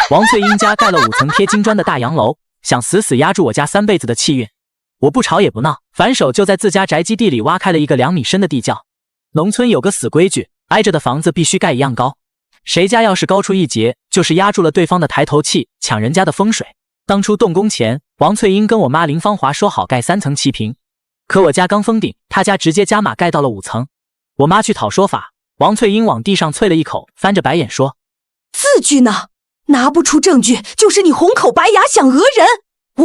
王翠英家盖了5层贴金砖的大洋楼，想死死压住我家3辈子的气运。我不吵也不闹，反手就在自家宅基地里挖开了一个2米深的地窖。农村有个死规矩，挨着的房子必须盖一样高，谁家要是高出1截，就是压住了对方的抬头气，抢人家的风水。当初动工前，王翠英跟我妈林芳华说好盖3层齐平，可我家刚封顶，她家直接加码盖到了5层。我妈去讨说法，王翠英往地上啐了一口，翻着白眼说：“字据呢？拿不出证据，就是你红口白牙想讹人。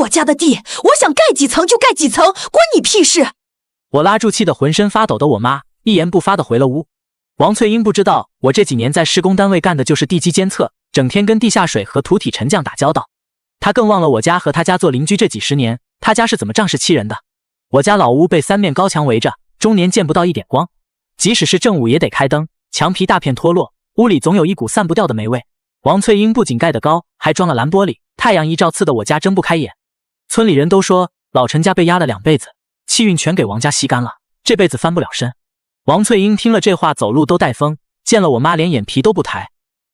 我家的地，我想盖几层就盖几层，关你屁事！”我拉住气得浑身发抖的我妈，一言不发地回了屋。王翠英不知道，我这几年在施工单位干的就是地基监测，整天跟地下水和土体沉降打交道。她更忘了我家和她家做邻居这几十年，她家是怎么仗势欺人的。我家老屋被3面高墙围着，中年见不到一点光，即使是正午也得开灯，墙皮大片脱落，屋里总有一股散不掉的霉味。王翠英不仅盖得高，还装了蓝玻璃，太阳一照刺得我家睁不开眼。村里人都说老陈家被压了2辈子，气运全给王家吸干了，这辈子翻不了身。王翠英听了这话，走路都带风，见了我妈连眼皮都不抬。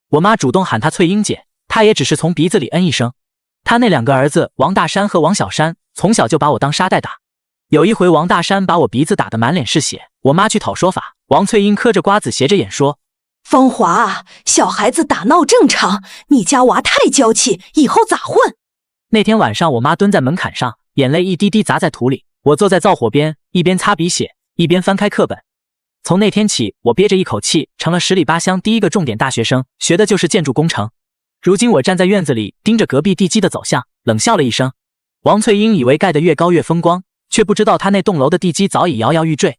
我妈主动喊她翠英姐，她也只是从鼻子里嗯一声。她那2个儿子王大山和王小山从小就把我当沙袋打，有一回王大山把我鼻子打得满脸是血，我妈去讨说法，王翠英嗑着瓜子斜着眼说：“芳华啊，小孩子打闹正常，你家娃太娇气，以后咋混？”那天晚上，我妈蹲在门槛上，眼泪一滴滴砸在土里，我坐在灶火边，一边擦鼻血，一边翻开课本。从那天起，我憋着一口气，成了10里8乡第一个重点大学生，学的就是建筑工程。如今我站在院子里，盯着隔壁地基的走向，冷笑了一声。王翠英以为盖得越高越风光，却不知道她那栋楼的地基早已摇摇欲坠。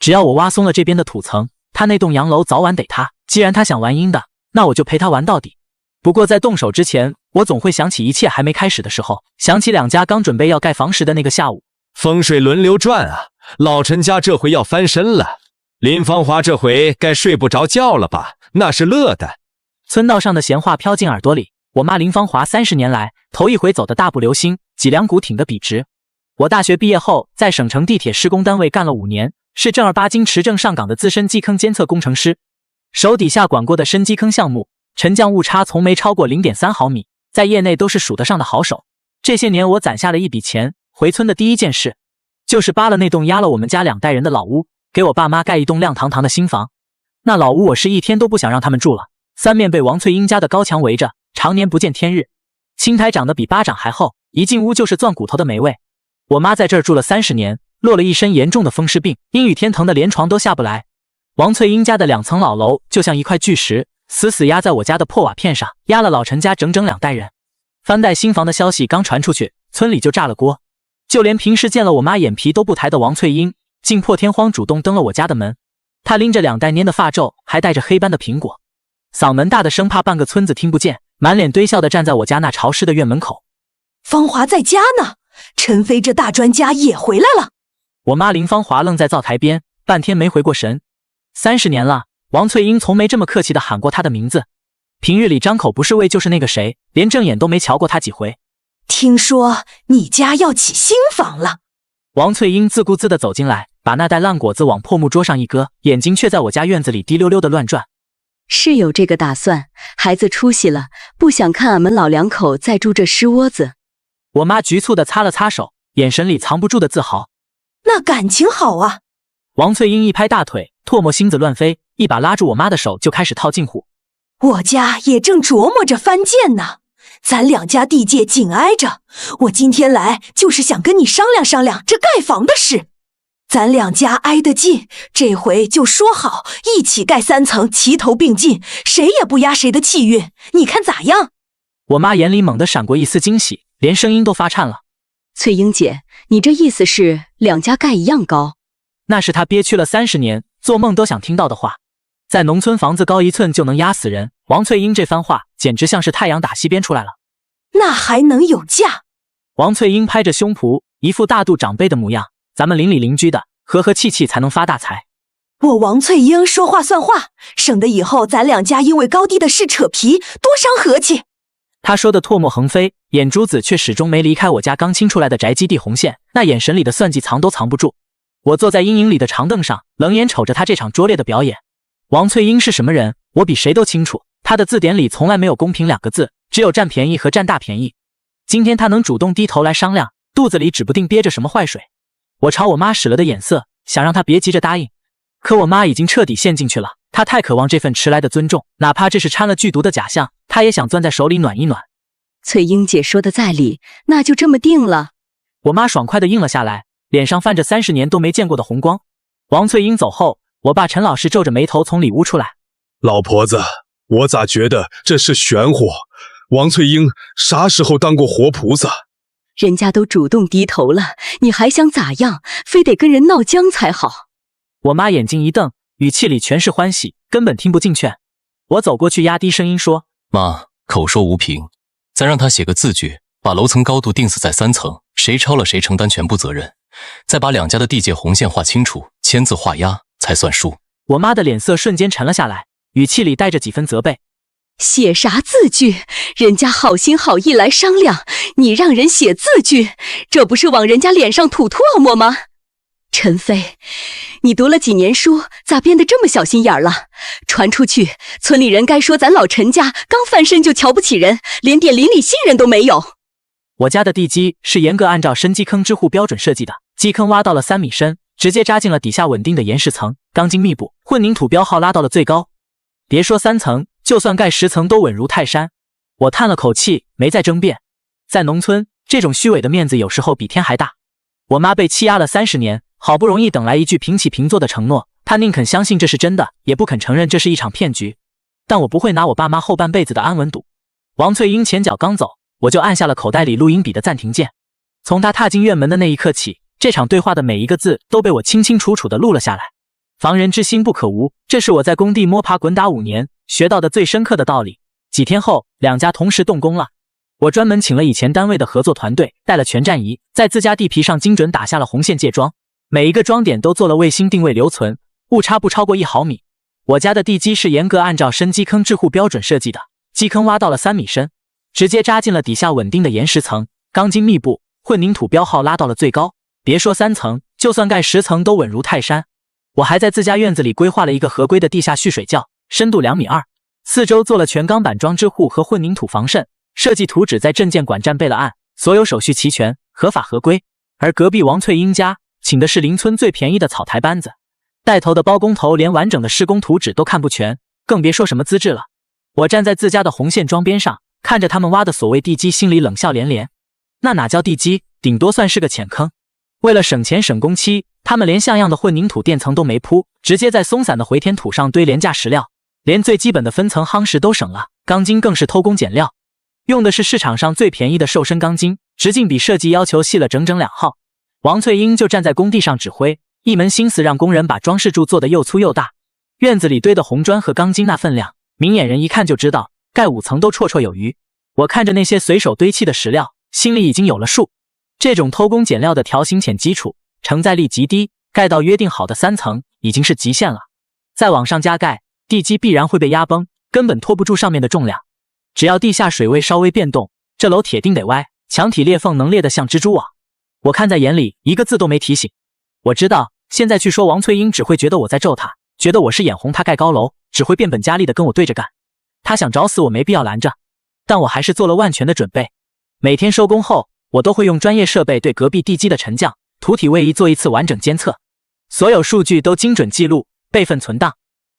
只要我挖松了这边的土层，她那栋洋楼早晚得塌。既然她想玩阴的，那我就陪她玩到底。不过在动手之前，我总会想起一切还没开始的时候，想起2家刚准备要盖房时的那个下午。风水轮流转啊，老陈家这回要翻身了。林芳华这回该睡不着觉了吧？那是乐的。村道上的闲话飘进耳朵里，我妈林芳华30年来头一回走得大步流星，脊梁骨挺得笔直。我大学毕业后，在省城地铁施工单位干了5年，是正儿八经持证上岗的资深基坑监测工程师，手底下管过的深基坑项目，沉降误差从没超过 0.3 毫米，在业内都是数得上的好手。这些年我攒下了一笔钱，回村的第一件事就是扒了那栋压了我们家2代人的老屋，给我爸妈盖一栋亮堂堂的新房。那老屋我是一天都不想让他们住了，3面被王翠英家的高墙围着，常年不见天日，青苔长得比巴掌还厚，一进屋就是钻骨头的霉味。我妈在这儿住了30年，落了一身严重的风湿病，阴雨天疼得连床都下不来。王翠英家的2层老楼就像一块巨石，死死压在我家的破瓦片上，压了老陈家整整2代人。翻盖新房的消息刚传出去，村里就炸了锅，就连平时见了我妈眼皮都不抬的王翠英，竟破天荒主动登了我家的门。她拎着2袋蔫的发皱，还带着黑斑的苹果，嗓门大的生怕半个村子听不见，满脸堆笑的站在我家那潮湿的院门口。芳华在家呢，陈飞这大专家也回来了。我妈林芳华愣在灶台边，半天没回过神。30年了，王翠英从没这么客气的喊过她的名字，平日里张口不是喂就是那个谁，连正眼都没瞧过她几回。听说你家要起新房了。王翠英自顾自地走进来，把那袋烂果子往破木桌上一搁，眼睛却在我家院子里滴溜溜地乱转。是有这个打算，孩子出息了，不想看俺们老2口再住这湿窝子。我妈局促地擦了擦手，眼神里藏不住的自豪。那感情好啊。王翠英一拍大腿，唾沫星子乱飞，一把拉住我妈的手就开始套近乎。我家也正琢磨着翻建呢，咱2家地界紧挨着，我今天来就是想跟你商量商量这盖房的事。咱2家挨得近，这回就说好一起盖3层，齐头并进，谁也不压谁的气运，你看咋样？我妈眼里猛地闪过一丝惊喜，连声音都发颤了。翠英姐，你这意思是2家盖一样高？那是她憋屈了30年，做梦都想听到的话。在农村房子高1寸就能压死人，王翠英这番话简直像是太阳打西边出来了。那还能有价？王翠英拍着胸脯，一副大度长辈的模样。咱们邻里邻居的，和和气气才能发大财。我王翠英说话算话，省得以后咱2家因为高低的事扯皮，多伤和气。她说的唾沫横飞，眼珠子却始终没离开我家刚清出来的宅基地红线，那眼神里的算计藏都藏不住。我坐在阴影里的长凳上，冷眼瞅着她这场拙劣的表演。王翠英是什么人，我比谁都清楚。她的字典里从来没有公平2个字，只有占便宜和占大便宜。今天他能主动低头来商量，肚子里指不定憋着什么坏水。我朝我妈使了的眼色，想让她别急着答应，可我妈已经彻底陷进去了。她太渴望这份迟来的尊重，哪怕这是掺了剧毒的假象，她也想攥在手里暖一暖。翠英姐说的在理，那就这么定了。我妈爽快地应了下来，脸上泛着30年都没见过的红光。王翠英走后，我爸陈老师皱着眉头从里屋出来。老婆子，我咋觉得这是玄乎？王翠英啥时候当过活菩萨？人家都主动低头了，你还想咋样？非得跟人闹僵才好。我妈眼睛一瞪，语气里全是欢喜，根本听不进劝。我走过去压低声音说：妈，口说无凭，再让他写个字据，把楼层高度定死在3层，谁超了谁承担全部责任，再把两家的地界红线画清楚，签字画押才算数。我妈的脸色瞬间沉了下来，语气里带着几分责备。写啥字据？人家好心好意来商量，你让人写字据，这不是往人家脸上吐唾沫吗？陈飞，你读了几年书，咋变得这么小心眼了？传出去，村里人该说咱老陈家刚翻身就瞧不起人，连点邻里信任都没有。我家的地基是严格按照深基坑支户标准设计的，基坑挖到了3米深，直接扎进了底下稳定的岩石层，钢筋密布，混凝土标号拉到了最高。别说3层，就算盖10层都稳如泰山。我叹了口气，没再争辩。在农村，这种虚伪的面子有时候比天还大。我妈被欺压了30年，好不容易等来一句平起平坐的承诺，她宁肯相信这是真的，也不肯承认这是一场骗局。但我不会拿我爸妈后半辈子的安稳赌。王翠英前脚刚走，我就按下了口袋里录音笔的暂停键。从她踏进院门的那一刻起，这场对话的每一个字都被我清清楚楚地录了下来。防人之心不可无，这是我在工地摸爬滚打5年学到的最深刻的道理。几天后，两家同时动工了。我专门请了以前单位的合作团队，带了全站仪，在自家地皮上精准打下了红线界桩，每一个桩点都做了卫星定位留存，误差不超过1毫米。我家的地基是严格按照深基坑支户标准设计的，基坑挖到了3米深，直接扎进了底下稳定的岩石层，钢筋密布，混凝土标号拉到了最高。别说3层，就算盖10层都稳如泰山。我还在自家院子里规划了一个合规的地下蓄水窖，深度2.2米，四周做了全钢板桩支户和混凝土防渗，设计图纸在证监馆站备了案，所有手续齐全，合法合规。而隔壁王翠英家请的是邻村最便宜的草台班子，带头的包工头连完整的施工图纸都看不全，更别说什么资质了。我站在自家的红线桩边上，看着他们挖的所谓地基，心里冷笑连连。那哪叫地基，顶多算是个浅坑。为了省钱省工期，他们连像样的混凝土垫层都没铺，直接在松散的回填土上堆廉价石料，连最基本的分层夯实都省了，钢筋更是偷工减料，用的是市场上最便宜的瘦身钢筋，直径比设计要求细了整整2号。王翠英就站在工地上指挥，一门心思让工人把装饰柱做得又粗又大。院子里堆的红砖和钢筋那分量，明眼人一看就知道，盖5层都绰绰有余。我看着那些随手堆砌的石料，心里已经有了数。这种偷工减料的条形浅基础，承载力极低，盖到约定好的3层已经是极限了。再往上加盖，地基必然会被压崩，根本拖不住上面的重量。只要地下水位稍微变动，这楼铁定得歪，墙体裂缝能裂得像蜘蛛网。我看在眼里，一个字都没提醒。我知道现在去说王翠英只会觉得我在咒她，觉得我是眼红她盖高楼，只会变本加厉地跟我对着干。她想找死我没必要拦着，但我还是做了万全的准备。每天收工后，我都会用专业设备对隔壁地基的沉降、土体位移做一次完整监测，所有数据都精准记录、备份存档。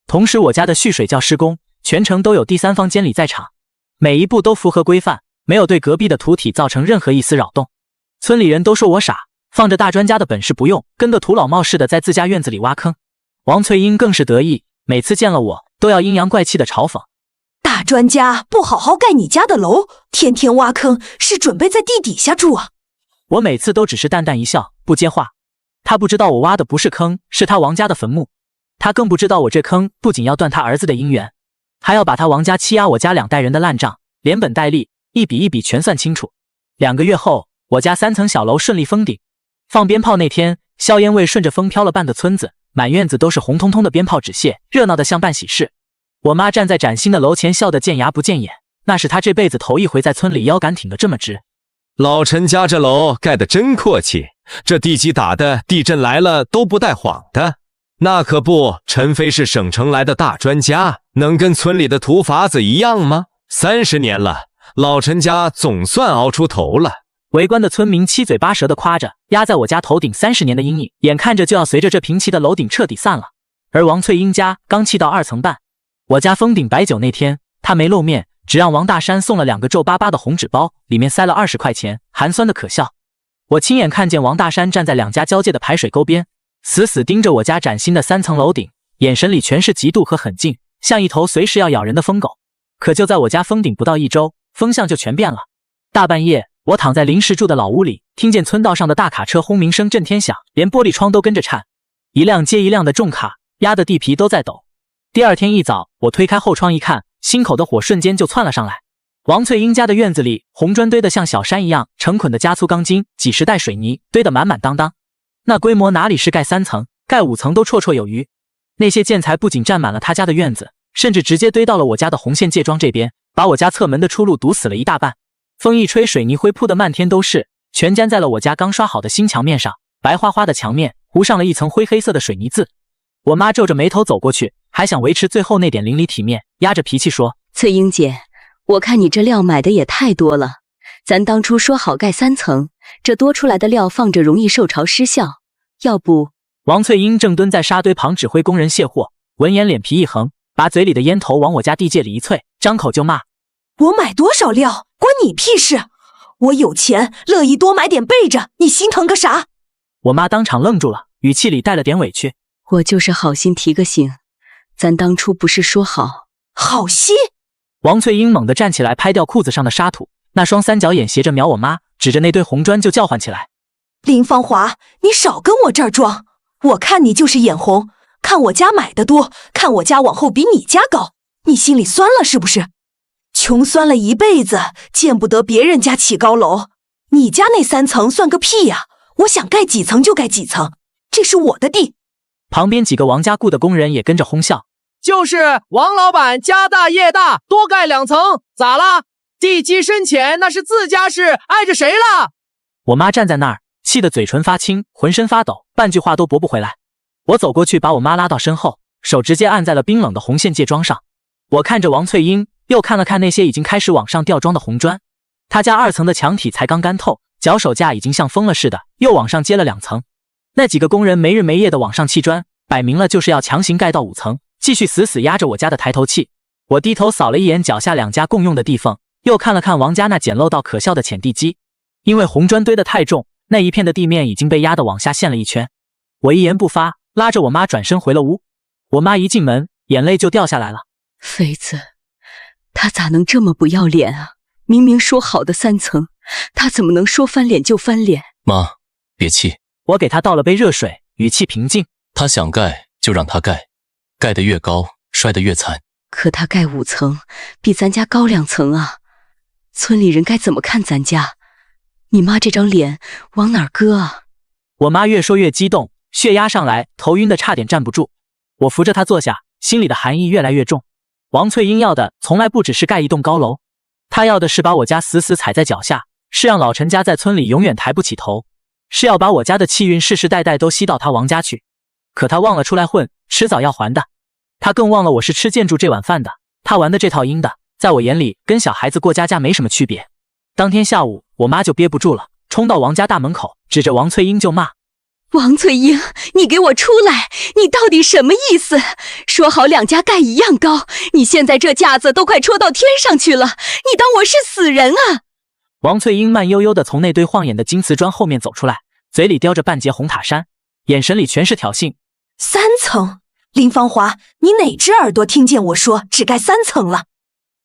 同时我家的蓄水窖施工全程都有第三方监理在场，每一步都符合规范，没有对隔壁的土体造成任何一丝扰动。村里人都说我傻，放着大专家的本事不用，跟个土老帽似的在自家院子里挖坑。王翠英更是得意，每次见了我都要阴阳怪气的嘲讽。大专家不好好盖你家的楼，天天挖坑，是准备在地底下住啊？我每次都只是淡淡一笑，不接话。他不知道我挖的不是坑，是他王家的坟墓。他更不知道我这坑不仅要断他儿子的姻缘，还要把他王家欺压我家2代人的烂账连本带利一笔一笔全算清楚。2个月后，我家3层小楼顺利封顶。放鞭炮那天，硝烟味顺着风飘了半个村子，满院子都是红彤彤的鞭炮纸屑，热闹得像办喜事。我妈站在崭新的楼前，笑得见牙不见眼，那是她这辈子头一回在村里腰杆挺得这么直。老陈家这楼盖得真阔气，这地基打的地震来了都不带晃的。那可不，陈飞是省城来的大专家，能跟村里的土法子一样吗？30年了，老陈家总算熬出头了。围观的村民七嘴八舌地夸着，压在我家头顶30年的阴影，眼看着就要随着这平齐的楼顶彻底散了。而王翠英家刚砌到2层半，我家封顶摆酒那天，他没露面，只让王大山送了2个皱巴巴的红纸包，里面塞了20块钱，寒酸的可笑。我亲眼看见王大山站在2家交界的排水沟边，死死盯着我家崭新的3层楼顶，眼神里全是嫉妒和狠劲，像一头随时要咬人的疯狗。可就在我家封顶不到1周，风向就全变了。大半夜，我躺在临时住的老屋里，听见村道上的大卡车轰鸣声震天响，连玻璃窗都跟着颤，一辆接一辆的重卡压得地皮都在抖。第二天一早，我推开后窗一看，心口的火瞬间就窜了上来。王翠英家的院子里，红砖堆得像小山一样，成捆的加粗钢筋，几十袋水泥堆得满满当当。那规模哪里是盖3层，盖5层都绰绰有余。那些建材不仅占满了他家的院子，甚至直接堆到了我家的红线界庄这边，把我家侧门的出路堵死了一大半。风一吹，水泥灰铺得漫天都是，全粘在了我家刚刷好的新墙面上，白花花的墙面糊上了一层灰黑色的水泥渍。我妈皱着眉头走过去，还想维持最后那点邻里体面，压着脾气说：翠英姐，我看你这料买的也太多了，咱当初说好盖3层，这多出来的料放着容易受潮失效，要不……王翠英正蹲在沙堆旁指挥工人卸货，闻言脸皮一横，把嘴里的烟头往我家地界里一啐，张口就骂：我买多少料关你屁事，我有钱乐意多买点备着，你心疼个啥？我妈当场愣住了，语气里带了点委屈。我就是好心提个醒，咱当初不是说好……好心？王翠英猛地站起来，拍掉裤子上的沙土，那双3角眼斜着瞄我妈，指着那堆红砖就叫唤起来：林芳华，你少跟我这儿装，我看你就是眼红，看我家买的多，看我家往后比你家高，你心里酸了是不是？穷酸了一辈子，见不得别人家起高楼，你家那3层算个屁呀！我想盖几层就盖几层，这是我的地。旁边几个王家雇的工人也跟着哄笑：就是王老板家大业大，多盖2层，咋啦？地基深浅那是自家事，碍着谁了？我妈站在那儿，气得嘴唇发青，浑身发抖，半句话都驳不回来。我走过去把我妈拉到身后，手直接按在了冰冷的红线界桩上。我看着王翠英，又看了看那些已经开始往上吊装的红砖，他家2层的墙体才刚干透，脚手架已经像疯了似的，又往上接了2层。那几个工人没日没夜的往上砌砖，摆明了就是要强行盖到5层，继续死死压着我家的抬头气。我低头扫了一眼脚下2家共用的地缝，又看了看王家那简陋到可笑的浅地基，因为红砖堆得太重，那一片的地面已经被压得往下陷了一圈。我一言不发，拉着我妈转身回了屋。我妈一进门，眼泪就掉下来了。妃子，他咋能这么不要脸啊？明明说好的3层，他怎么能说翻脸就翻脸？妈，别气。我给他倒了杯热水，语气平静：他想盖就让他盖，盖得越高，摔得越惨。可他盖5层，比咱家高2层啊！村里人该怎么看咱家？你妈这张脸往哪儿搁啊？我妈越说越激动，血压上来，头晕的差点站不住。我扶着她坐下，心里的寒意越来越重。王翠英要的从来不只是盖一栋高楼，她要的是把我家死死踩在脚下，是让老陈家在村里永远抬不起头，是要把我家的气运世世代代都吸到他王家去。可他忘了出来混，迟早要还的。他更忘了我是吃建筑这碗饭的，他玩的这套阴的，在我眼里跟小孩子过家家没什么区别。当天下午，我妈就憋不住了，冲到王家大门口，指着王翠英就骂：王翠英，你给我出来！你到底什么意思？说好2家盖一样高，你现在这架子都快戳到天上去了，你当我是死人啊？王翠英慢悠悠地从那堆晃眼的金瓷砖后面走出来，嘴里叼着半截红塔山，眼神里全是挑衅。3层？林芳华，你哪只耳朵听见我说只盖3层了？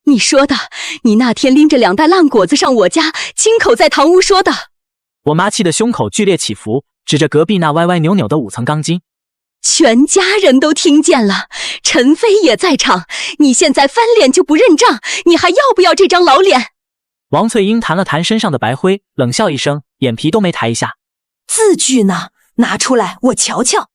你说的，你那天拎着2袋烂果子上我家，亲口在堂屋说的。我妈气得胸口剧烈起伏，指着隔壁那歪歪扭扭的5层钢筋。全家人都听见了，陈飞也在场，你现在翻脸就不认账，你还要不要这张老脸？王翠英弹了弹身上的白灰，冷笑一声，眼皮都没抬一下。字据呢？拿出来我瞧瞧。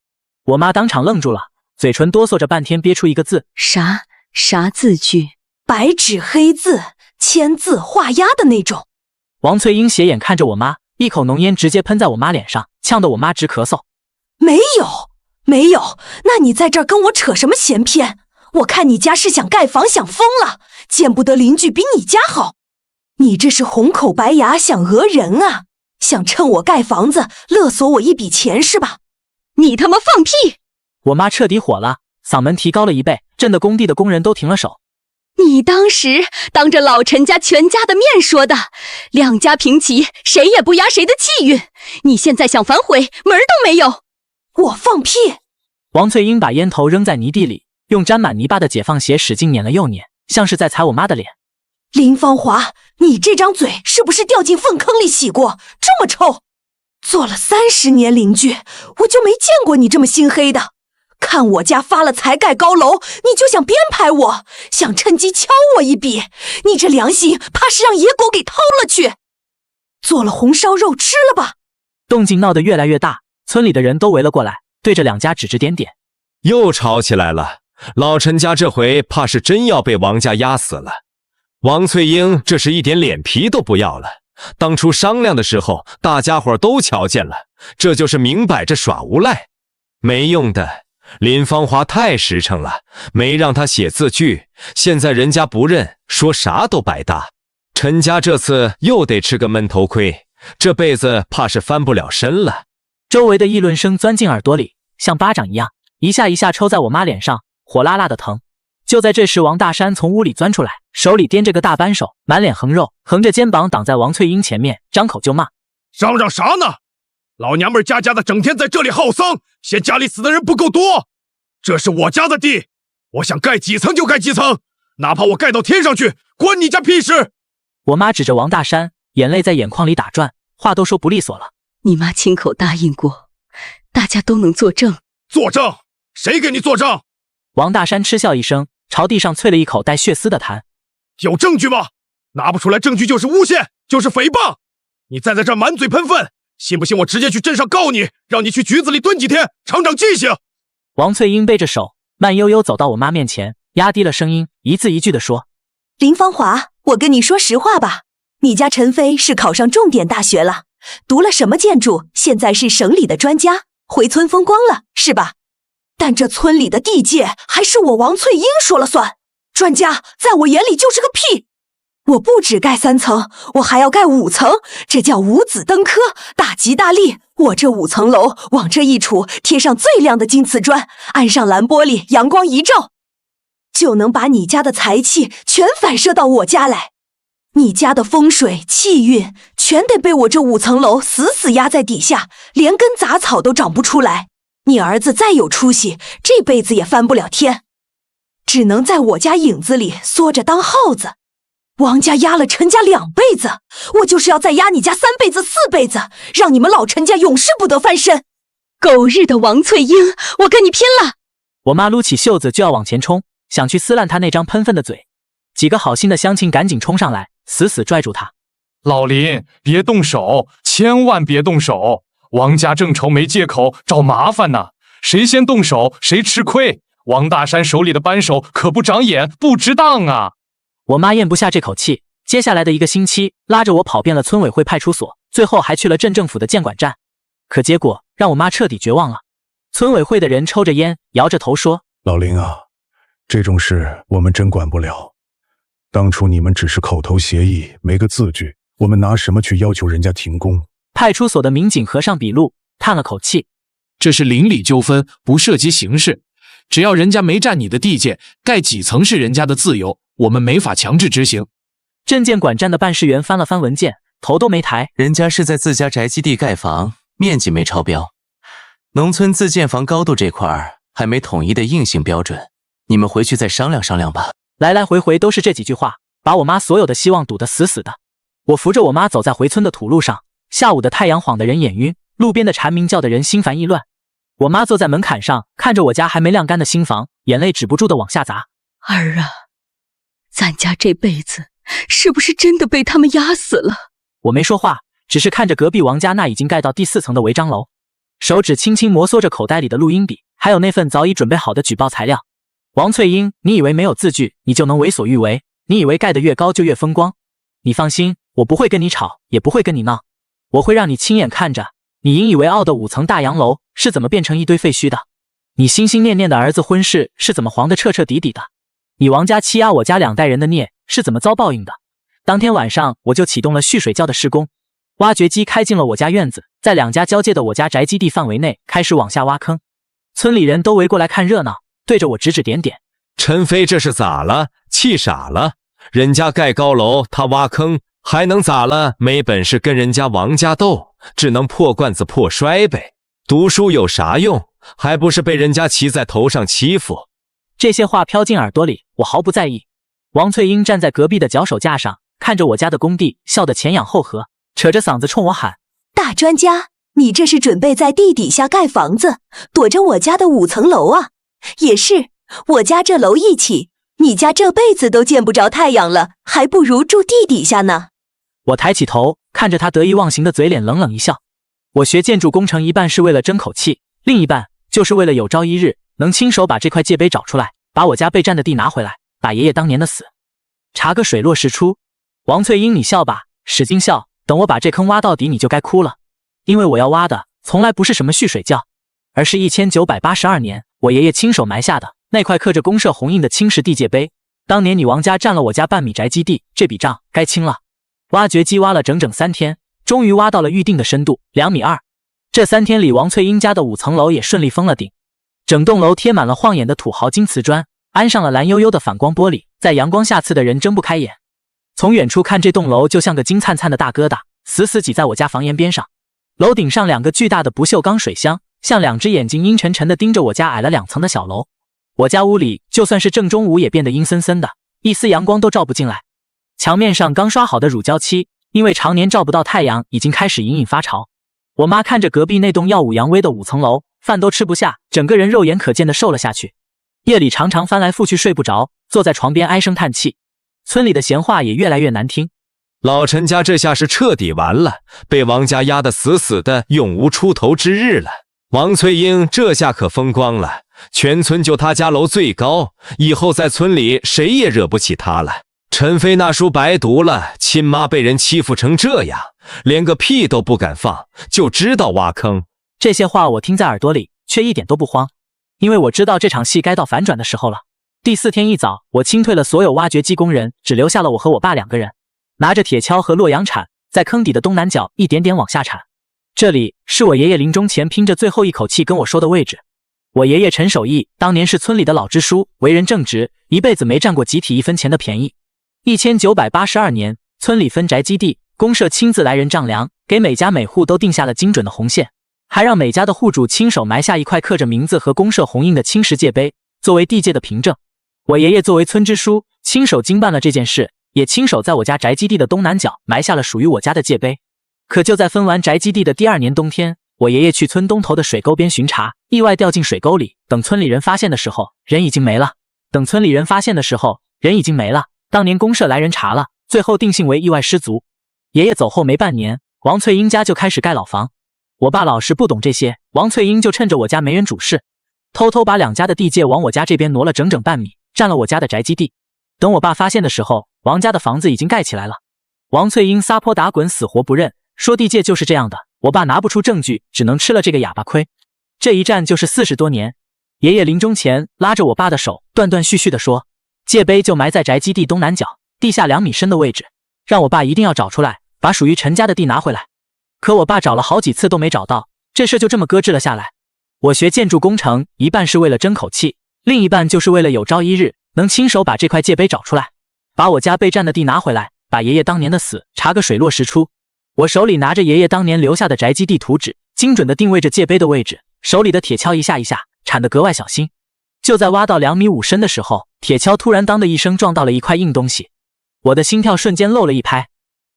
我妈当场愣住了，嘴唇哆嗦着半天憋出一个字：啥字据？白纸黑字，签字画押的那种。王翠英斜眼看着我妈，一口浓烟直接喷在我妈脸上，呛得我妈直咳嗽。没有，那你在这儿跟我扯什么闲篇？我看你家是想盖房想疯了，见不得邻居比你家好。你这是红口白牙想讹人啊？想趁我盖房子勒索我一笔钱是吧？你他妈放屁！我妈彻底火了，嗓门提高了1倍，震得工地的工人都停了手。你当时当着老陈家全家的面说的，两家平齐，谁也不压谁的气运。你现在想反悔，门儿都没有。我放屁！王翠英把烟头扔在泥地里，用沾满泥巴的解放鞋使劲碾了又碾，像是在踩我妈的脸。林芳华，你这张嘴是不是掉进粪坑里洗过？这么臭！做了30年邻居，我就没见过你这么心黑的。看我家发了财盖高楼，你就想编排我，想趁机敲我一笔。你这良心怕是让野狗给掏了去。做了红烧肉吃了吧。动静闹得越来越大，村里的人都围了过来，对着两家指指点点。又吵起来了，老陈家这回怕是真要被王家压死了。王翠英这是一点脸皮都不要了，当初商量的时候大家伙都瞧见了，这就是明摆着耍无赖。没用的，林芳华太实诚了，没让他写字据，现在人家不认，说啥都白搭。陈家这次又得吃个闷头亏，这辈子怕是翻不了身了。周围的议论声钻进耳朵里，像巴掌一样，一下一下抽在我妈脸上，火辣辣的疼。就在这时，王大山从屋里钻出来，手里掂着个大扳手，满脸横肉，横着肩膀挡在王翠英前面，张口就骂：嚷嚷啥呢？老娘们家的整天在这里耗丧，嫌家里死的人不够多。这是我家的地，我想盖几层就盖几层，哪怕我盖到天上去，关你家屁事！我妈指着王大山，眼泪在眼眶里打转，话都说不利索了。你妈亲口答应过，大家都能作证。作证？谁给你作证？王大山嗤笑一声，朝地上啐了一口带血丝的痰。有证据吗？拿不出来证据就是诬陷，就是诽谤。你再在这满嘴喷粪，信不信我直接去镇上告你，让你去局子里蹲几天，长长记性。王翠英背着手，慢悠悠走到我妈面前，压低了声音，一字一句地说：林芳华，我跟你说实话吧，你家陈飞是考上重点大学了，读了什么建筑，现在是省里的专家，回村风光了，是吧？但这村里的地界还是我王翠英说了算，专家在我眼里就是个屁。我不只盖3层，我还要盖5层，这叫五子登科，大吉大利。我这5层楼往这一杵，贴上最亮的金瓷砖，安上蓝玻璃，阳光一照，就能把你家的财气全反射到我家来。你家的风水气运全得被我这5层楼死死压在底下，连根杂草都长不出来。你儿子再有出息，这辈子也翻不了天，只能在我家影子里缩着当耗子。王家压了陈家2辈子，我就是要再压你家3辈子4辈子，让你们老陈家永世不得翻身。狗日的王翠英，我跟你拼了！我妈撸起袖子就要往前冲，想去撕烂她那张喷粪的嘴。几个好心的乡亲赶紧冲上来，死死拽住她。老林，别动手，千万别动手！王家正愁没借口找麻烦呢，谁先动手谁吃亏。王大山手里的扳手可不长眼，不值当啊！我妈咽不下这口气，接下来的1个星期拉着我跑遍了村委会、派出所，最后还去了镇政府的监管站。可结果让我妈彻底绝望了。村委会的人抽着烟，摇着头说：老林啊，这种事我们真管不了。当初你们只是口头协议，没个字据，我们拿什么去要求人家停工？派出所的民警合上笔录，叹了口气：这是邻里纠纷，不涉及刑事，只要人家没占你的地界，盖几层是人家的自由，我们没法强制执行。镇监管站的办事员翻了翻文件，头都没抬：人家是在自家宅基地盖房，面积没超标，农村自建房高度这块还没统一的硬性标准，你们回去再商量商量吧。来来回回都是这几句话，把我妈所有的希望堵得死死的。我扶着我妈走在回村的土路上，下午的太阳晃得人眼晕，路边的蝉鸣叫得人心烦意乱。我妈坐在门槛上，看着我家还没晾干的新房，眼泪止不住的往下砸。儿啊，咱家这辈子是不是真的被他们压死了？我没说话，只是看着隔壁王家那已经盖到第4层的违章楼，手指轻轻摩挲着口袋里的录音笔，还有那份早已准备好的举报材料。王翠英，你以为没有字据你就能为所欲为？你以为盖得越高就越风光？你放心，我不会跟你吵，也不会跟你闹，我会让你亲眼看着你引以为傲的5层大洋楼是怎么变成一堆废墟的，你心心念念的儿子婚事是怎么黄得彻彻底底的，你王家欺压我家2代人的孽是怎么遭报应的。当天晚上我就启动了蓄水窖的施工，挖掘机开进了我家院子，在2家交界的我家宅基地范围内开始往下挖坑。村里人都围过来看热闹，对着我指指点点。陈飞这是咋了？气傻了？人家盖高楼，他挖坑，还能咋了？没本事跟人家王家斗，只能破罐子破摔呗。读书有啥用？还不是被人家骑在头上欺负。这些话飘进耳朵里，我毫不在意。王翠英站在隔壁的脚手架上，看着我家的工地，笑得前仰后合，扯着嗓子冲我喊：大专家，你这是准备在地底下盖房子，躲着我家的5层楼啊？也是，我家这楼一起，你家这辈子都见不着太阳了，还不如住地底下呢。我抬起头，看着他得意忘形的嘴脸，冷冷一笑。我学建筑工程一半是为了争口气，另一半就是为了有朝一日能亲手把这块界碑找出来，把我家被占的地拿回来，把爷爷当年的死查个水落石出。王翠英，你笑吧，使劲笑，等我把这坑挖到底你就该哭了。因为我要挖的从来不是什么蓄水窖，而是1982年我爷爷亲手埋下的那块刻着公社红印的青石地界碑。当年你王家占了我家半米宅基地，这笔账该清了。挖掘机挖了整整3天，终于挖到了预定的深度2.2米。这3天里，王翠英家的5层楼也顺利封了顶，整栋楼贴满了晃眼的土豪金瓷砖，安上了蓝幽幽的反光玻璃，在阳光下刺的人睁不开眼。从远处看，这栋楼就像个金灿灿的大疙瘩，死死挤在我家房檐边上。楼顶上2个巨大的不锈钢水箱，像2只眼睛阴沉沉地盯着我家矮了2层的小楼。我家屋里就算是正中午也变得阴森森的，一丝阳光都照不进来。墙面上刚刷好的乳胶漆，因为常年照不到太阳，已经开始隐隐发潮。我妈看着隔壁那栋耀武扬威的5层楼，饭都吃不下，整个人肉眼可见的瘦了下去。夜里常常翻来覆去睡不着，坐在床边唉声叹气。村里的闲话也越来越难听。老陈家这下是彻底完了，被王家压得死死的，永无出头之日了。王翠英这下可风光了，全村就他家楼最高，以后在村里谁也惹不起他了。陈飞那书白读了，亲妈被人欺负成这样，连个屁都不敢放，就知道挖坑。这些话我听在耳朵里，却一点都不慌，因为我知道这场戏该到反转的时候了。第4天一早，我清退了所有挖掘机工人，只留下了我和我爸2个人，拿着铁锹和洛阳铲，在坑底的东南角一点点往下铲。这里是我爷爷临终前拼着最后一口气跟我说的位置。我爷爷陈守义当年是村里的老支书，为人正直，一辈子没占过集体1分钱的便宜。1982年，村里分宅基地，公社亲自来人丈量，给每家每户都定下了精准的红线，还让每家的户主亲手埋下一块刻着名字和公社红印的青石界碑，作为地界的凭证。我爷爷作为村支书，亲手经办了这件事，也亲手在我家宅基地的东南角埋下了属于我家的界碑。可就在分完宅基地的第2年冬天，我爷爷去村东头的水沟边巡查，意外掉进水沟里，等村里人发现的时候，人已经没了。当年公社来人查了，最后定性为意外失足。爷爷走后没半年，王翠英家就开始盖老房。我爸老是不懂这些，王翠英就趁着我家没人主事，偷偷把2家的地界往我家这边挪了整整半米，占了我家的宅基地。等我爸发现的时候，王家的房子已经盖起来了。王翠英撒泼打滚，死活不认，说地界就是这样的。我爸拿不出证据，只能吃了这个哑巴亏。这一站就是40多年。爷爷临终前拉着我爸的手，断断续续地说，界碑就埋在宅基地东南角地下2米深的位置，让我爸一定要找出来，把属于陈家的地拿回来。可我爸找了好几次都没找到，这事就这么搁置了下来。我学建筑工程一半是为了争口气，另一半就是为了有朝一日能亲手把这块界碑找出来，把我家被占的地拿回来，把爷爷当年的死查个水落石出。我手里拿着爷爷当年留下的宅基地图纸，精准地定位着界碑的位置，手里的铁锹一下一下铲得格外小心。就在挖到2.5米深的时候，铁锹突然当的一声撞到了一块硬东西，我的心跳瞬间漏了一拍。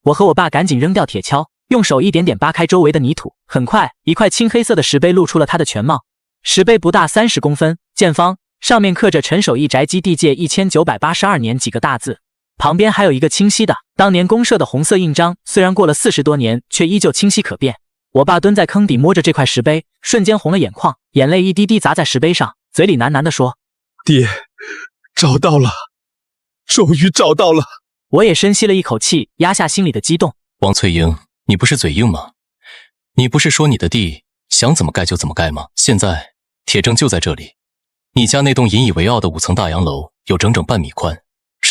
我和我爸赶紧扔掉铁锹，用手一点点扒开周围的泥土，很快一块青黑色的石碑露出了它的全貌。石碑不大30公分，见方，上面刻着陈守义宅基地界1982年几个大字，旁边还有一个清晰的当年公社的红色印章，虽然过了40多年，却依旧清晰可辨。我爸蹲在坑底摸着这块石碑，瞬间红了眼眶，眼泪一滴滴砸在石碑上，嘴里喃喃地说，爹，找到了，终于找到了。我也深吸了一口气，压下心里的激动。王翠英，你不是嘴硬吗？你不是说你的地想怎么盖就怎么盖吗？现在铁证就在这里，你家那栋引以为傲的5层大洋楼有整整半米宽，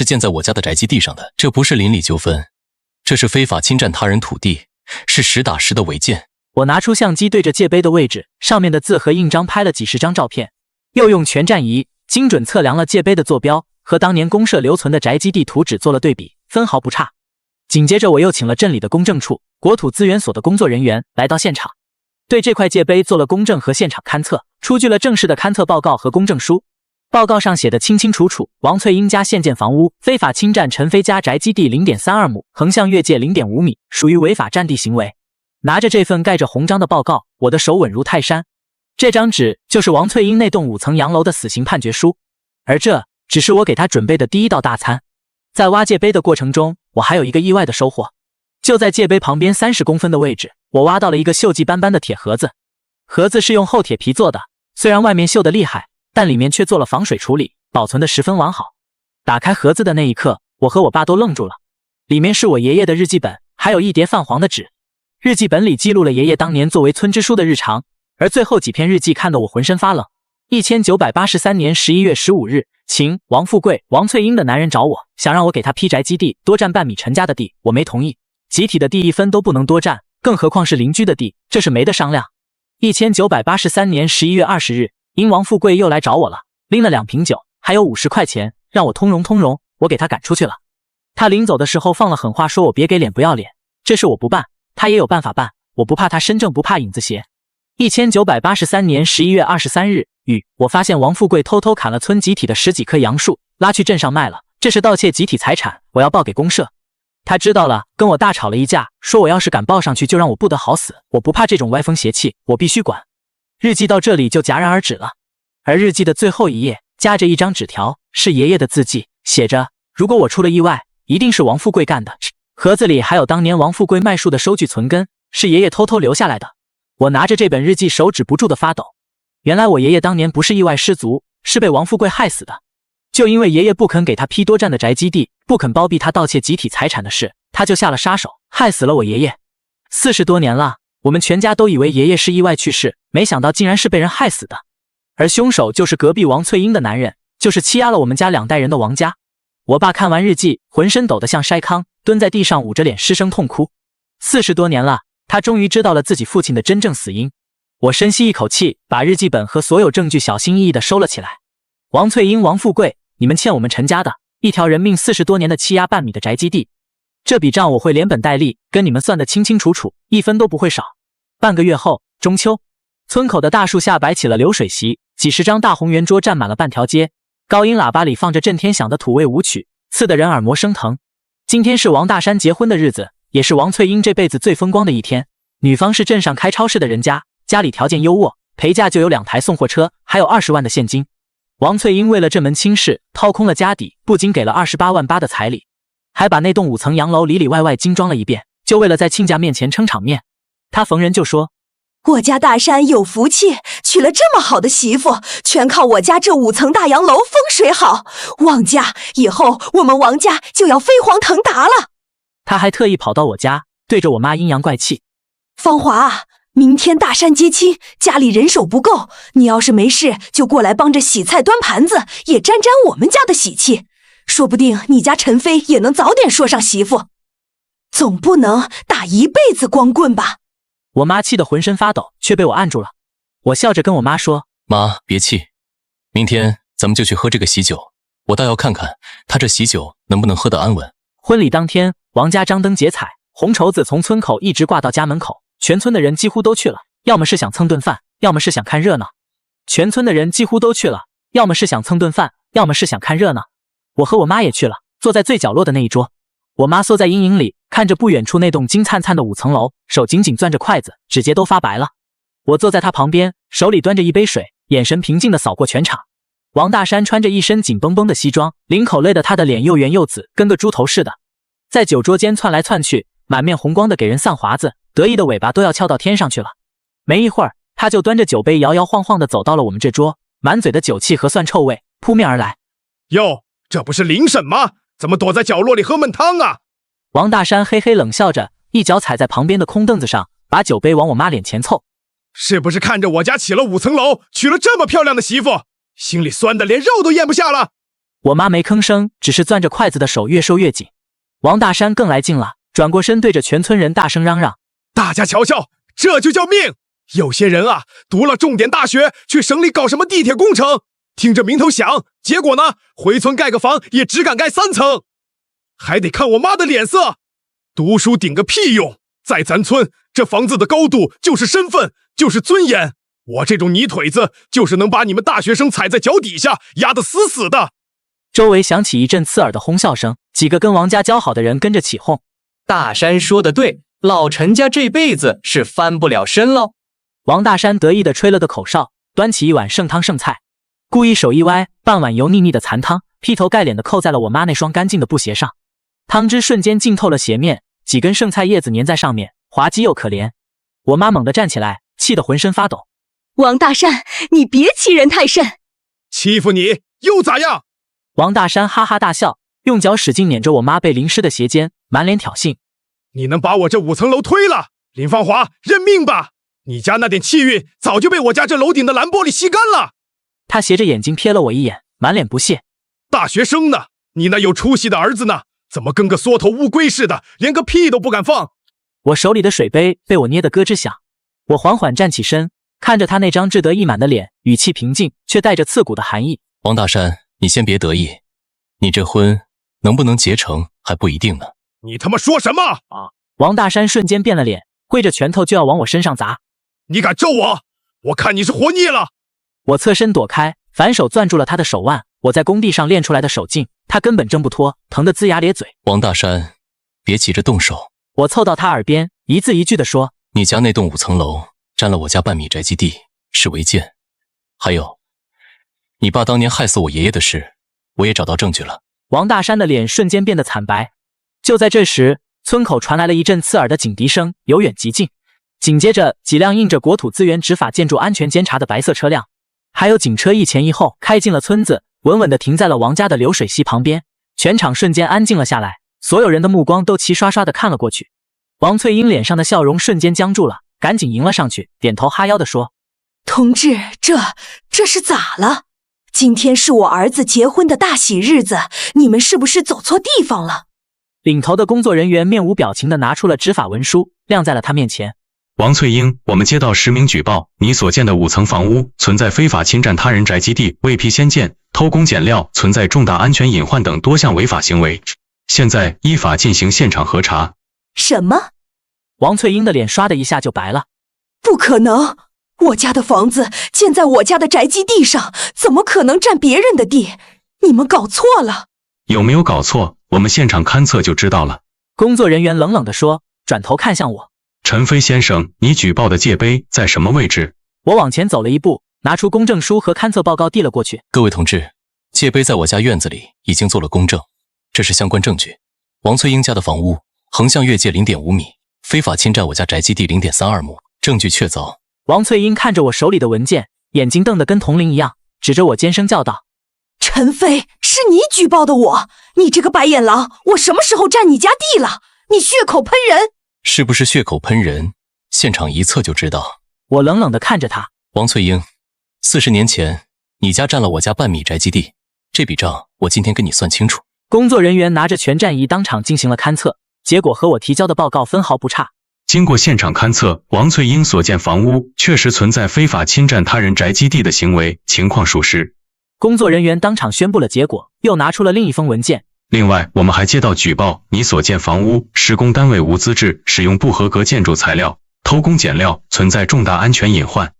是建在我家的宅基地上的，这不是邻里纠纷，这是非法侵占他人土地，是实打实的违建。我拿出相机对着界碑的位置，上面的字和印章拍了几十张照片，又用全站仪精准测量了界碑的坐标，和当年公社留存的宅基地图纸做了对比，分毫不差。紧接着我又请了镇里的公证处、国土资源所的工作人员来到现场，对这块界碑做了公证和现场勘测，出具了正式的勘测报告和公证书。报告上写的清清楚楚，王翠英家现建房屋非法侵占陈飞家宅基地 0.32 亩，横向越界 0.5 米，属于违法占地行为。拿着这份盖着红章的报告，我的手稳如泰山。这张纸就是王翠英那栋5层洋楼的死刑判决书，而这只是我给她准备的第一道大餐。在挖界碑的过程中，我还有一个意外的收获。就在界碑旁边30公分的位置，我挖到了一个锈迹斑斑的铁盒子。盒子是用厚铁皮做的，虽然外面锈得厉害，但里面却做了防水处理，保存得十分完好。打开盒子的那一刻，我和我爸都愣住了。里面是我爷爷的日记本，还有一叠泛黄的纸。日记本里记录了爷爷当年作为村支书的日常，而最后几篇日记看得我浑身发冷。1983年11月15日，秦王富贵、王翠英的男人找我，想让我给他批宅基地，多占半米陈家的地，我没同意。集体的地1分都不能多占，更何况是邻居的地，这是没得商量。1983年11月20日，因王富贵又来找我了，拎了2瓶酒，还有50块钱，让我通融通融，我给他赶出去了。他临走的时候放了狠话，说我别给脸不要脸，这事我不办，他也有办法办，我不怕他身正不怕影子斜。1983年11月23日，我发现王富贵偷偷砍了村集体的10几棵杨树，拉去镇上卖了，这是盗窃集体财产，我要报给公社。他知道了，跟我大吵了一架，说我要是敢报上去就让我不得好死，我不怕这种歪风邪气，我必须管。日记到这里就戛然而止了，而日记的最后一页夹着一张纸条，是爷爷的字迹，写着如果我出了意外，一定是王富贵干的。盒子里还有当年王富贵卖树的收据存根，是爷爷偷偷留下来的。我拿着这本日记，手指不住的发抖。原来我爷爷当年不是意外失足，是被王富贵害死的。就因为爷爷不肯给他批多占的宅基地，不肯包庇他盗窃集体财产的事，他就下了杀手，害死了我爷爷。40多年了，我们全家都以为爷爷是意外去世，没想到竟然是被人害死的。而凶手就是隔壁王翠英的男人，就是欺压了我们家2代人的王家。我爸看完日记，浑身抖得像筛糠，蹲在地上捂着脸失声痛哭。40多年了，他终于知道了自己父亲的真正死因。我深吸一口气，把日记本和所有证据小心翼翼地收了起来。王翠英、王富贵，你们欠我们陈家的一条人命，40多年的欺压半米的宅基地，这笔账我会连本带利跟你们算得清清楚楚，1分都不会少。半个月后，中秋，村口的大树下摆起了流水席，几十张大红圆桌占满了半条街，高音喇叭里放着震天响的土味舞曲，刺得人耳膜生疼。今天是王大山结婚的日子，也是王翠英这辈子最风光的一天。女方是镇上开超市的人家，家里条件优渥，陪嫁就有2台送货车，还有20万的现金。王翠英为了这门亲事，掏空了家底，不仅给了28万8的彩礼，还把那栋5层洋楼里里外外精装了一遍，就为了在亲家面前撑场面。她逢人就说，我家大山有福气，娶了这么好的媳妇，全靠我家这5层大洋楼风水好。王家以后，我们王家就要飞黄腾达了。她还特意跑到我家，对着我妈阴阳怪气，芳华，明天大山接亲，家里人手不够，你要是没事就过来帮着洗菜端盘子，也沾沾我们家的喜气，说不定你家陈飞也能早点说上媳妇。总不能打一辈子光棍吧。我妈气得浑身发抖，却被我按住了。我笑着跟我妈说，妈，别气，明天咱们就去喝这个喜酒，我倒要看看他这喜酒能不能喝得安稳。婚礼当天，王家张灯结彩，红绸子从村口一直挂到家门口，全村的人几乎都去了，要么是想蹭顿饭，要么是想看热闹。全村的人几乎都去了，要么是想蹭顿饭，要么是想看热闹。我和我妈也去了，坐在最角落的那一桌。我妈缩在阴影里，看着不远处那栋金灿灿的5层楼，手紧紧攥着筷子，指节都发白了。我坐在她旁边，手里端着一杯水，眼神平静地扫过全场。王大山穿着一身紧绷绷的西装，领口勒得他的脸又圆又紫，跟个猪头似的，在酒桌间窜来窜去，满面红光的给人散华子，得意的尾巴都要翘到天上去了。没一会儿，他就端着酒杯摇摇晃晃地走到了我们这桌，满嘴的酒气和蒜臭味扑面而来。哟，这不是林婶吗？怎么躲在角落里喝闷汤啊？王大山嘿嘿冷笑着，一脚踩在旁边的空凳子上，把酒杯往我妈脸前凑。是不是看着我家起了5层楼，娶了这么漂亮的媳妇，心里酸的连肉都咽不下了？我妈没吭声，只是攥着筷子的手越收越紧。王大山更来劲了，转过身对着全村人大声嚷嚷：大家瞧瞧，这就叫命！有些人啊，读了重点大学，去省里搞什么地铁工程，听着名头响，结果呢，回村盖个房也只敢盖3层，还得看我妈的脸色。读书顶个屁用！在咱村，这房子的高度就是身份，就是尊严。我这种泥腿子，就是能把你们大学生踩在脚底下，压得死死的。周围响起一阵刺耳的哄笑声，几个跟王家交好的人跟着起哄。大山说的对，老陈家这辈子是翻不了身喽。王大山得意地吹了个口哨，端起一碗剩汤剩菜，故意手一歪，半碗油腻腻的残汤劈头盖脸地扣在了我妈那双干净的布鞋上，汤汁瞬间浸透了鞋面，几根剩菜叶子粘在上面，滑稽又可怜。我妈猛地站起来，气得浑身发抖。王大山，你别欺人太甚！欺负你又咋样？王大山哈哈大笑，用脚使劲撵着我妈被淋湿的鞋尖，满脸挑衅：你能把我这5层楼推了？林芳华，认命吧！你家那点气运早就被我家这楼顶的蓝玻璃吸干了。他斜着眼睛瞥了我一眼，满脸不屑：大学生呢？你那有出息的儿子呢？怎么跟个缩头乌龟似的，连个屁都不敢放？我手里的水杯被我捏得咯吱响。我缓缓站起身，看着他那张志得意满的脸，语气平静，却带着刺骨的寒意：王大山，你先别得意，你这婚能不能结成还不一定呢。你他妈说什么啊？王大山瞬间变了脸，挥着拳头就要往我身上砸。你敢咒我？我看你是活腻了！我侧身躲开，反手攥住了他的手腕。我在工地上练出来的手劲，他根本挣不脱，疼得龇牙咧嘴。王大山，别急着动手。我凑到他耳边，一字一句地说：你家那栋5层楼占了我家半米宅基地，是违建。还有，你爸当年害死我爷爷的事，我也找到证据了。王大山的脸瞬间变得惨白。就在这时，村口传来了一阵刺耳的警笛声，由远及近。紧接着，几辆印着国土资源执法建筑安全监察的白色车辆，还有警车一前一后开进了村子，稳稳地停在了王家的流水溪旁边。全场瞬间安静了下来，所有人的目光都齐刷刷地看了过去。王翠英脸上的笑容瞬间僵住了，赶紧迎了上去，点头哈腰地说：同志，这是咋了？今天是我儿子结婚的大喜日子，你们是不是走错地方了？领头的工作人员面无表情地拿出了执法文书，晾在了他面前。王翠英，我们接到实名举报，你所建的5层房屋存在非法侵占他人宅基地、未批先建、偷工减料，存在重大安全隐患等多项违法行为，现在依法进行现场核查。什么？王翠英的脸刷的一下就白了。不可能！我家的房子建在我家的宅基地上，怎么可能占别人的地？你们搞错了。有没有搞错？我们现场勘测就知道了。工作人员冷冷地说，转头看向我。陈飞先生，你举报的界碑在什么位置？我往前走了一步，拿出公证书和勘测报告递了过去。各位同志，界碑在我家院子里已经做了公证，这是相关证据。王翠英家的房屋横向越界 0.5 米，非法侵占我家宅基地 0.32亩，证据确凿。王翠英看着我手里的文件，眼睛瞪得跟铜铃一样，指着我尖声叫道：陈飞，是你举报的我！你这个白眼狼，我什么时候占你家地了？你血口喷人！是不是血口喷人？现场一测就知道。我冷冷地看着他。王翠英，40年前你家占了我家半米宅基地，这笔账我今天跟你算清楚。工作人员拿着全站仪当场进行了勘测，结果和我提交的报告分毫不差。经过现场勘测，王翠英所建房屋确实存在非法侵占他人宅基地的行为，情况属实。工作人员当场宣布了结果，又拿出了另一封文件。另外，我们还接到举报，你所建房屋施工单位无资质，使用不合格建筑材料，偷工减料，存在重大安全隐患。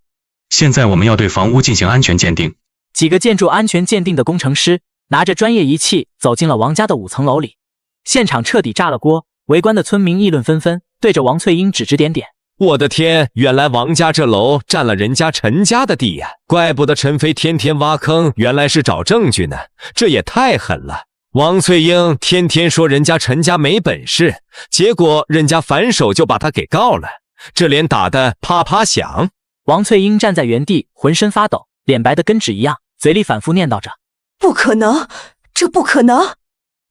现在我们要对房屋进行安全鉴定。几个建筑安全鉴定的工程师拿着专业仪器走进了王家的5层楼里，现场彻底炸了锅。围观的村民议论纷纷，对着王翠英指指点点。我的天，原来王家这楼占了人家陈家的地呀，怪不得陈飞天天挖坑，原来是找证据呢，这也太狠了。王翠英天天说人家陈家没本事，结果人家反手就把他给告了，这脸打得啪啪响。王翠英站在原地，浑身发抖，脸白得跟纸一样，嘴里反复念叨着：不可能，这不可能。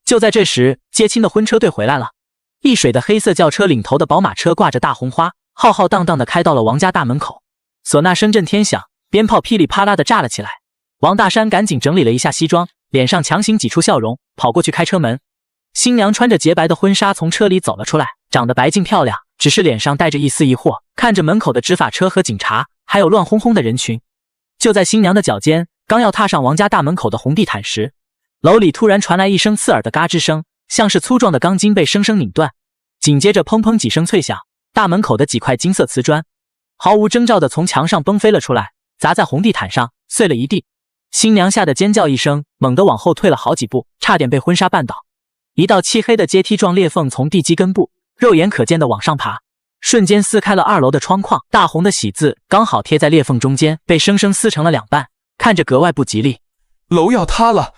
就在这时，接亲的婚车队回来了，一水的黑色轿车领头的宝马车挂着大红花，浩浩荡荡地开到了王家大门口。唢呐声震天响，鞭炮噼里啪啦地炸了起来。王大山赶紧整理了一下西装，脸上强行挤出笑容，跑过去开车门。新娘穿着洁白的婚纱从车里走了出来，长得白净漂亮，只是脸上带着一丝疑惑，看着门口的执法车和警察，还有乱哄哄的人群。就在新娘的脚尖刚要踏上王家大门口的红地毯时，楼里突然传来一声刺耳的嘎吱声，像是粗壮的钢筋被生生拧断，紧接着砰砰几声脆响，大门口的几块金色瓷砖毫无征兆地从墙上崩飞了出来，砸在红地毯上，碎了一地。新娘吓得尖叫一声，猛地往后退了好几步，差点被婚纱绊倒。一道漆黑的阶梯状裂缝从地基根部肉眼可见地往上爬，瞬间撕开了2楼的窗框，大红的喜字刚好贴在裂缝中间，被生生撕成了2半，看着格外不吉利。楼要塌了，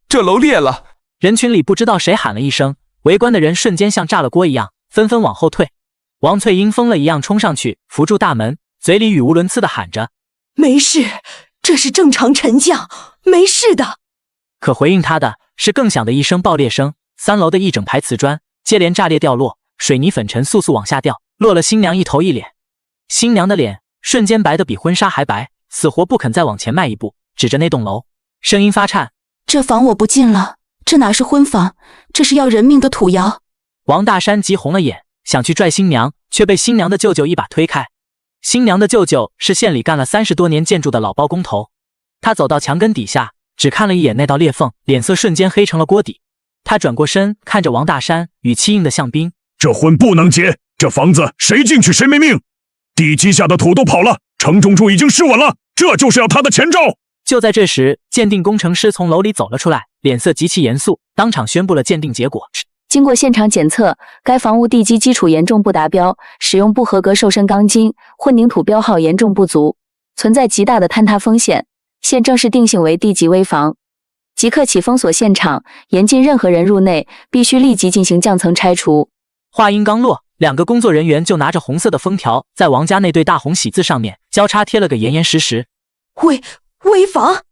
这楼裂了！人群里不知道谁喊了一声，围观的人瞬间像炸了锅一样，纷纷往后退。王翠英疯了一样冲上去扶住大门，嘴里语无伦次地喊着：“没事，这是正常沉降，没事的。”可回应他的是更响的一声爆裂声，3楼的一整排瓷砖接连炸裂掉落，水泥粉尘簌簌往下掉，落了新娘一头一脸。新娘的脸瞬间白得比婚纱还白，死活不肯再往前迈一步，指着那栋楼，声音发颤：“这房我不进了，这哪是婚房，这是要人命的土窑！”王大山急红了眼，想去拽新娘，却被新娘的舅舅一把推开。新娘的舅舅是县里干了30多年建筑的老包工头，他走到墙根底下，只看了一眼那道裂缝，脸色瞬间黑成了锅底。他转过身看着王大山，语气硬得像冰：“这婚不能结，这房子谁进去谁没命。地基下的土都跑了，承重柱已经失稳了，这就是要他的前兆。”就在这时，鉴定工程师从楼里走了出来，脸色极其严肃，当场宣布了鉴定结果。经过现场检测，该房屋地基基础严重不达标，使用不合格瘦身钢筋，混凝土标号严重不足，存在极大的坍塌风险，现正式定性为地级危房，即刻起封锁现场，严禁任何人入内，必须立即进行降层拆除。话音刚落，2个工作人员就拿着红色的封条，在王家那对大红喜字上面交叉贴了个严严实实。危房！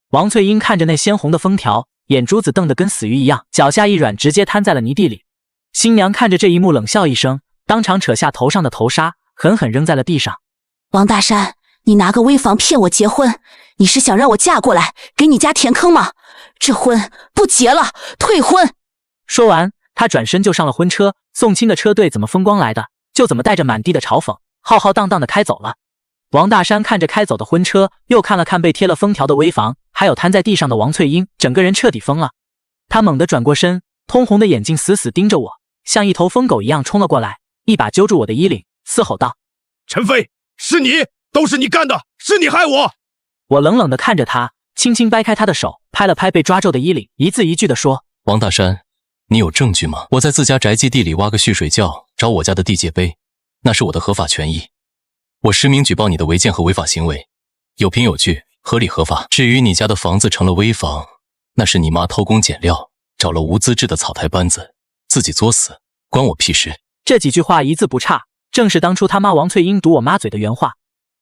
王翠英看着那鲜红的封条，眼珠子瞪得跟死鱼一样，脚下一软，直接瘫在了泥地里。新娘看着这一幕，冷笑一声，当场扯下头上的头纱，狠狠扔在了地上。王大山，你拿个危房骗我结婚，你是想让我嫁过来给你家填坑吗？这婚不结了，退婚！说完，他转身就上了婚车，送亲的车队怎么风光来的，就怎么带着满地的嘲讽，浩浩荡荡的开走了。王大山看着开走的婚车，又看了看被贴了封条的危房，还有瘫在地上的王翠英，整个人彻底疯了。他猛地转过身，通红的眼睛死死盯着我，像一头疯狗一样冲了过来，一把揪住我的衣领，嘶吼道：“陈飞，是你，都是你干的，是你害我！”我冷冷地看着他，轻轻掰开他的手，拍了拍被抓皱的衣领，一字一句地说：“王大山，你有证据吗？我在自家宅基地里挖个蓄水窖，找我家的地界碑，那是我的合法权益。我实名举报你的违建和违法行为，有凭有据，合理合法。至于你家的房子成了危房，那是你妈偷工减料，找了无资质的草台班子，自己作死，关我屁事。”这几句话一字不差，正是当初他妈王翠英堵我妈嘴的原话。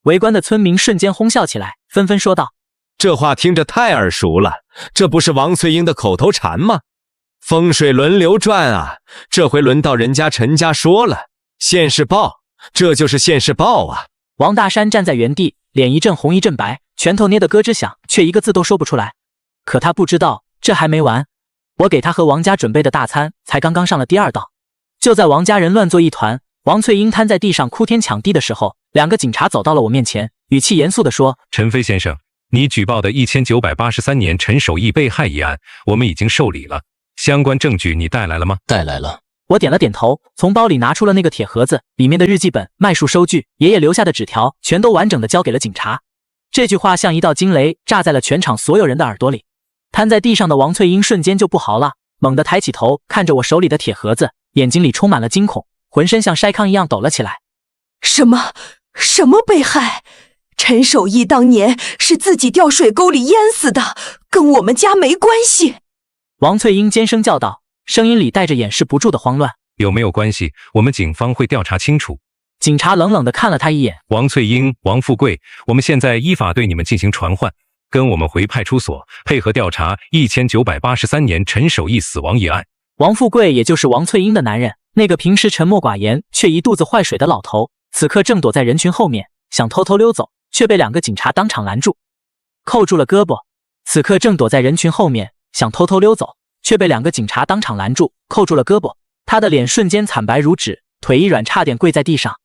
围观的村民瞬间哄笑起来，纷纷说道：“这话听着太耳熟了，这不是王翠英的口头禅吗？风水轮流转啊，这回轮到人家陈家说了，现世报，这就是现世报啊！”王大山站在原地，脸一阵红一阵白，拳头捏得咯吱响，却一个字都说不出来。可他不知道，这还没完。我给他和王家准备的大餐才刚刚上了第2道。就在王家人乱作一团，王翠英瘫在地上哭天抢地的时候，2个警察走到了我面前，语气严肃地说：“陈飞先生，你举报的1983年陈守义被害一案，我们已经受理了。相关证据你带来了吗？”“带来了。”我点了点头，从包里拿出了那个铁盒子，里面的日记本、卖数收据、爷爷留下的纸条，全都完整的交给了警察。这句话像一道惊雷，炸在了全场所有人的耳朵里。瘫在地上的王翠英瞬间就不好了，猛地抬起头，看着我手里的铁盒子，眼睛里充满了惊恐，浑身像筛糠一样抖了起来。什么被害？陈守义当年是自己掉水沟里淹死的，跟我们家没关系。王翠英尖声叫道，声音里带着掩饰不住的慌乱。有没有关系？我们警方会调查清楚。警察冷冷地看了他一眼。王翠英、王富贵，我们现在依法对你们进行传唤，跟我们回派出所配合调查1983年陈守义死亡一案。王富贵也就是王翠英的男人，那个平时沉默寡言却一肚子坏水的老头，此刻正躲在人群后面，想偷偷溜走，却被2个警察当场拦住，扣住了胳膊。此刻正躲在人群后面想偷偷溜走，却被2个警察当场拦住，扣住了胳膊。他的脸瞬间惨白如纸，腿一软，差点跪在地上。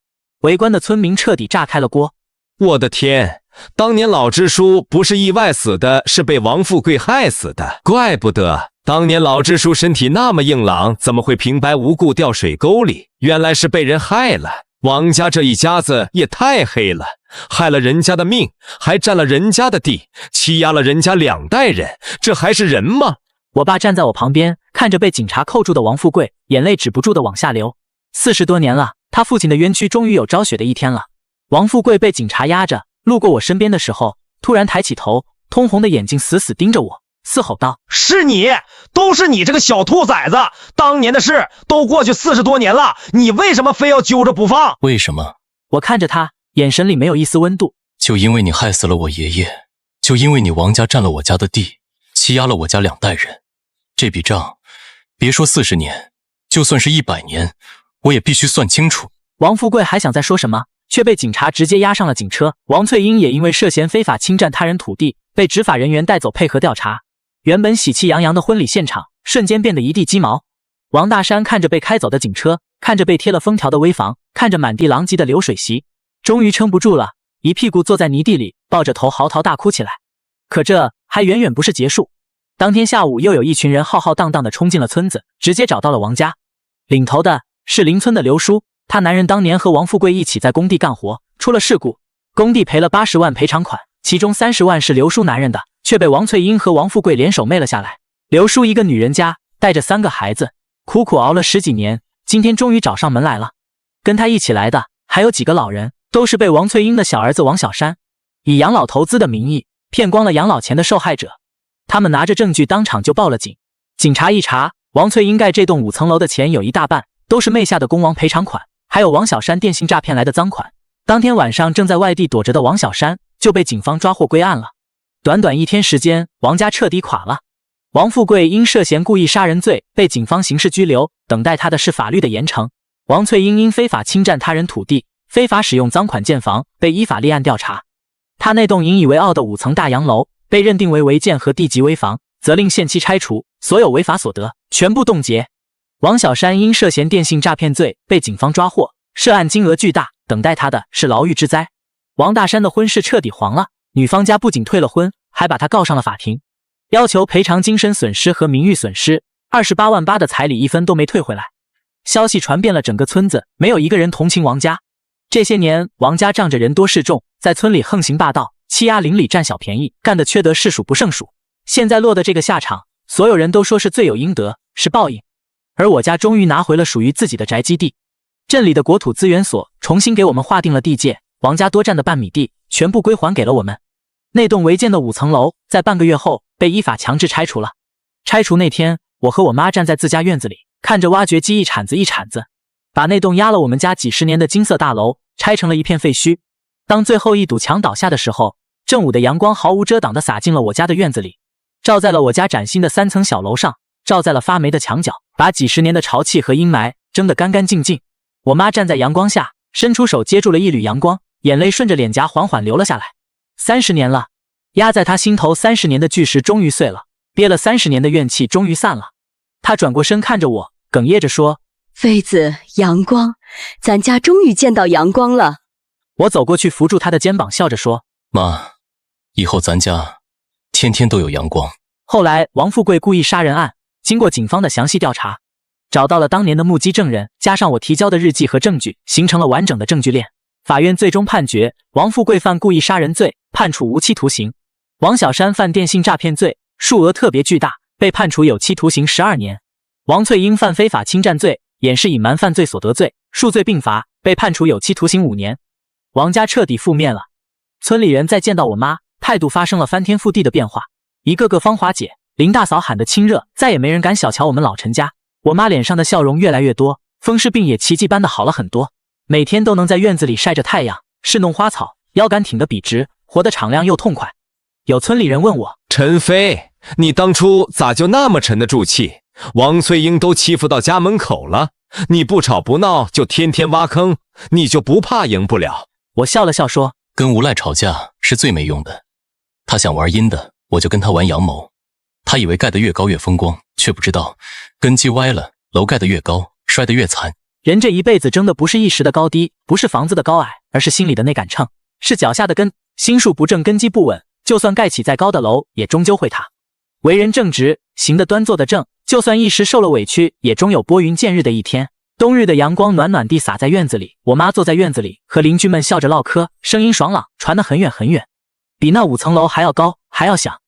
围观的村民彻底炸开了锅。我的天，当年老支书不是意外死的，是被王富贵害死的，怪不得当年老支书身体那么硬朗，怎么会平白无故掉水沟里？原来是被人害了。王家这一家子也太黑了，害了人家的命，还占了人家的地，欺压了人家2代人，这还是人吗？我爸站在我旁边，看着被警察扣住的王富贵，眼泪止不住的往下流。40多年了，他父亲的冤屈终于有昭雪的一天了。王富贵被警察压着，路过我身边的时候，突然抬起头，通红的眼睛死死盯着我，嘶吼道：是你，都是你这个小兔崽子！当年的事都过去40多年了，你为什么非要揪着不放？为什么？我看着他，眼神里没有一丝温度。就因为你害死了我爷爷，就因为你王家占了我家的地，欺压了我家2代人，这笔账，别说40年，就算是100年，我也必须算清楚。王富贵还想再说什么，却被警察直接押上了警车。王翠英也因为涉嫌非法侵占他人土地，被执法人员带走配合调查。原本喜气洋洋的婚礼现场，瞬间变得一地鸡毛。王大山看着被开走的警车，看着被贴了封条的危房，看着满地狼藉的流水席，终于撑不住了，一屁股坐在泥地里，抱着头嚎啕大哭起来。可这还远远不是结束。当天下午，又有一群人浩浩荡荡地冲进了村子，直接找到了王家。领头的是邻村的刘叔，他男人当年和王富贵一起在工地干活，出了事故，工地赔了80万赔偿款，其中30万是刘叔男人的，却被王翠英和王富贵联手昧了下来。刘叔一个女人家，带着3个孩子，苦苦熬了10几年，今天终于找上门来了。跟他一起来的还有几个老人，都是被王翠英的小儿子王小山以养老投资的名义骗光了养老钱的受害者。他们拿着证据当场就报了警。警察一查，王翠英盖这栋5层楼的钱有一大半都是昧下的公亡赔偿款，还有王小山电信诈骗来的赃款。当天晚上正在外地躲着的王小山就被警方抓获归案了。短短1天时间，王家彻底垮了。王富贵因涉嫌故意杀人罪被警方刑事拘留，等待他的是法律的严惩。王翠英因非法侵占他人土地，非法使用赃款建房，被依法立案调查。他那栋引以为傲的5层大洋楼被认定为违建和地级危房，责令限期拆除，所有违法所得全部冻结。王小山因涉嫌电信诈骗罪被警方抓获，涉案金额巨大，等待他的是牢狱之灾。王大山的婚事彻底黄了，女方家不仅退了婚，还把他告上了法庭，要求赔偿精神损失和名誉损失，28万8的彩礼1分都没退回来。消息传遍了整个村子，没有一个人同情王家。这些年，王家仗着人多势众，在村里横行霸道，欺压邻里，占小便宜，干得缺德是数不胜数。现在落得这个下场，所有人都说是罪有应得，是报应。而我家终于拿回了属于自己的宅基地。镇里的国土资源所重新给我们划定了地界，王家多占的半米地全部归还给了我们。那栋违建的5层楼在半个月后被依法强制拆除了。拆除那天，我和我妈站在自家院子里，看着挖掘机一铲子一铲子把那栋压了我们家几十年的金色大楼拆成了一片废墟。当最后一堵墙倒下的时候，正午的阳光毫无遮挡地洒进了我家的院子里，照在了我家崭新的3层小楼上，照在了发霉的墙角，把几十年的潮气和阴霾蒸得干干净净。我妈站在阳光下，伸出手接住了一缕阳光，眼泪顺着脸颊缓缓流了下来。30年了，压在她心头30年的巨石终于碎了，憋了30年的怨气终于散了。她转过身看着我，哽咽着说：妃子，阳光，咱家终于见到阳光了。我走过去扶住她的肩膀，笑着说：妈，以后咱家天天都有阳光。后来王富贵故意杀人案经过警方的详细调查，找到了当年的目击证人，加上我提交的日记和证据，形成了完整的证据链。法院最终判决王富贵犯故意杀人罪，判处无期徒刑；王小山犯电信诈骗罪，数额特别巨大，被判处有期徒刑12年；王翠英犯非法侵占罪、掩饰隐瞒犯罪所得罪，数罪并罚，被判处有期徒刑5年。王家彻底覆灭了。村里人再见到我妈，态度发生了翻天覆地的变化，一个个芳华姐、林大嫂喊得亲热，再也没人敢小瞧我们老陈家。我妈脸上的笑容越来越多，风湿病也奇迹般的好了很多，每天都能在院子里晒着太阳，侍弄花草，腰杆挺得笔直，活得敞亮又痛快。有村里人问我：陈飞，你当初咋就那么沉得住气？王翠英都欺负到家门口了，你不吵不闹，就天天挖坑，你就不怕赢不了？我笑了笑说：跟无赖吵架是最没用的，他想玩阴的，我就跟他玩阳谋。他以为盖得越高越风光，却不知道根基歪了，楼盖得越高，摔得越惨。人这一辈子争的不是一时的高低，不是房子的高矮，而是心里的那杆秤，是脚下的根。心术不正，根基不稳，就算盖起再高的楼，也终究会塌。为人正直，行得端坐得正，就算一时受了委屈，也终有拨云见日的一天。冬日的阳光暖暖地洒在院子里，我妈坐在院子里，和邻居们笑着唠嗑，声音爽朗，传得很远很远，比那5层楼还要高，还要响。